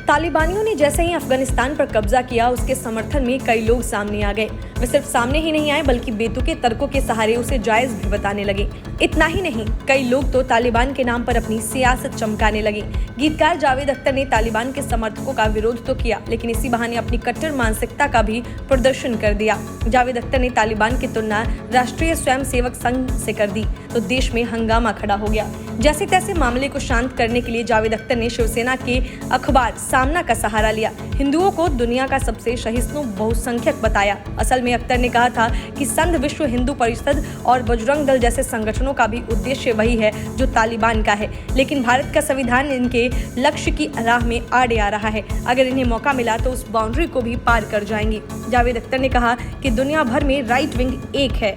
तालिबानियों ने जैसे ही अफगानिस्तान पर कब्जा किया, उसके समर्थन में कई लोग सामने आ गए। वे सिर्फ सामने ही नहीं आए बल्कि बेतुके तर्कों के सहारे उसे जायज भी बताने लगे। इतना ही नहीं, कई लोग तो तालिबान के नाम पर अपनी सियासत चमकाने लगे। गीतकार जावेद अख्तर ने तालिबान के समर्थकों का विरोध तो किया, लेकिन इसी बहाने अपनी कट्टर मानसिकता का भी प्रदर्शन कर दिया। जावेद अख्तर ने तालिबान की तुलना राष्ट्रीय स्वयंसेवक संघ से कर दी तो देश में हंगामा खड़ा हो गया। जैसे तैसे मामले को शांत करने के लिए जावेद अख्तर ने शिवसेना के अखबार सामना का सहारा लिया। हिंदुओं को दुनिया का सबसे सहिष्णु बहुसंख्यक बताया। असल में अख्तर ने कहा था कि संघ, विश्व हिंदू परिषद और बजरंग दल जैसे संगठनों का भी उद्देश्य वही है जो तालिबान का है, लेकिन भारत का संविधान इनके लक्ष्य की राह में आड़े आ रहा है। अगर इन्हें मौका मिला तो उस बाउंड्री को भी पार कर जाएंगे। जावेद अख्तर ने कहा कि दुनिया भर में राइट विंग एक है।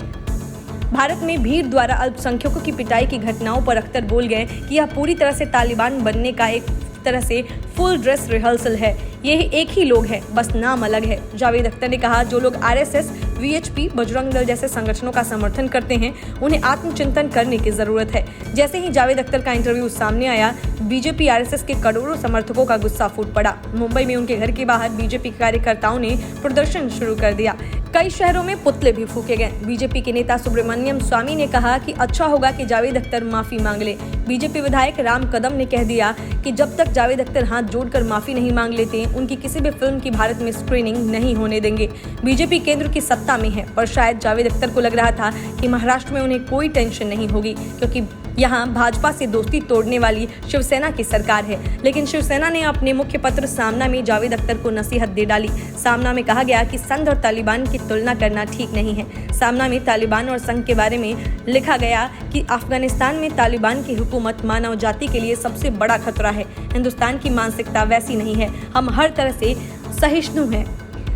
भारत में भीड़ द्वारा अल्पसंख्यकों की पिटाई की घटनाओं पर अख्तर बोल गए कि यह पूरी तरह से तालिबान बनने का एक तरह से फुल ड्रेस रिहर्सल है। ये एक ही लोग हैं, बस नाम अलग है। जावेद अख्तर ने कहा, जो लोग आरएसएस, वीएचपी, बजरंग दल जैसे संगठनों का समर्थन करते हैं, उन्हें आत्मचिंतन करने की जरूरत है। जैसे ही जावेद अख्तर का इंटरव्यू सामने आया, बीजेपी आरएसएस के करोड़ों समर्थकों का गुस्सा फूट पड़ा। मुंबई में उनके घर के बाहर बीजेपी कार्यकर्ताओं ने प्रदर्शन शुरू कर दिया। कई शहरों में पुतले भी फूके गए। बीजेपी के नेता सुब्रमण्यम स्वामी ने कहा कि अच्छा होगा कि जावेद अख्तर माफी मांग ले। बीजेपी विधायक राम कदम ने कह दिया कि जब तक जावेद अख्तर हाथ जोड़कर माफी नहीं मांग लेते, उनकी किसी भी फिल्म की भारत में स्क्रीनिंग नहीं होने देंगे। बीजेपी केंद्र की सत्ता में है, पर शायद जावेद अख्तर को लग रहा था कि महाराष्ट्र में उन्हें कोई टेंशन नहीं होगी, क्योंकि यहाँ भाजपा से दोस्ती तोड़ने वाली शिवसेना की सरकार है। लेकिन शिवसेना ने अपने मुख्य पत्र सामना में जावेद अख्तर को नसीहत दे डाली। सामना में कहा गया कि संघ और तालिबान की तुलना करना ठीक नहीं है। सामना में तालिबान और संघ के बारे में लिखा गया कि अफगानिस्तान में तालिबान की हुकूमत मानव जाति के लिए सबसे बड़ा खतरा है। हिंदुस्तान की मानसिकता वैसी नहीं है, हम हर तरह से सहिष्णु हैं।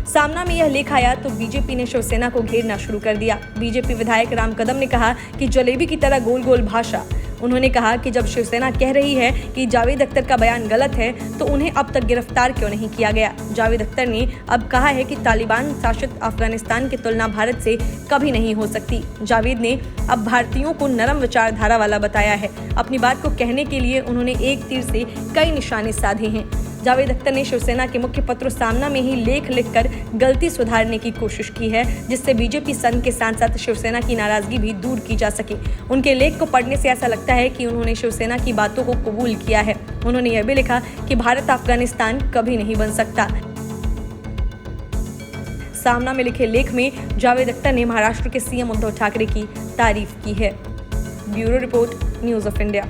सामना में यह लेख आया तो बीजेपी ने शिवसेना को घेरना शुरू कर दिया। बीजेपी विधायक राम कदम ने कहा कि जलेबी की तरह गोल गोल भाषा। उन्होंने कहा कि जब शिवसेना कह रही है कि जावेद अख्तर का बयान गलत है, तो उन्हें अब तक गिरफ्तार क्यों नहीं किया गया। जावेद अख्तर ने अब कहा है कि तालिबान शासित अफगानिस्तान की तुलना भारत से कभी नहीं हो सकती। जावेद ने अब भारतीयों को नरम विचारधारा वाला बताया है। अपनी बात को कहने के लिए उन्होंने एक तीर से कई निशाने साधे हैं। जावेद अख्तर ने शिवसेना के मुख्य पत्र सामना में ही लेख लिखकर गलती सुधारने की कोशिश की है, जिससे बीजेपी संघ के साथ साथ शिवसेना की नाराजगी भी दूर की जा सके। उनके लेख को पढ़ने से ऐसा लगता है कि उन्होंने शिवसेना की बातों को कबूल किया है। उन्होंने यह भी लिखा कि भारत अफगानिस्तान कभी नहीं बन सकता। सामना में लिखे लेख में जावेद अख्तर ने महाराष्ट्र के सीएम उद्धव ठाकरे की तारीफ की है। Bureau report, news of India.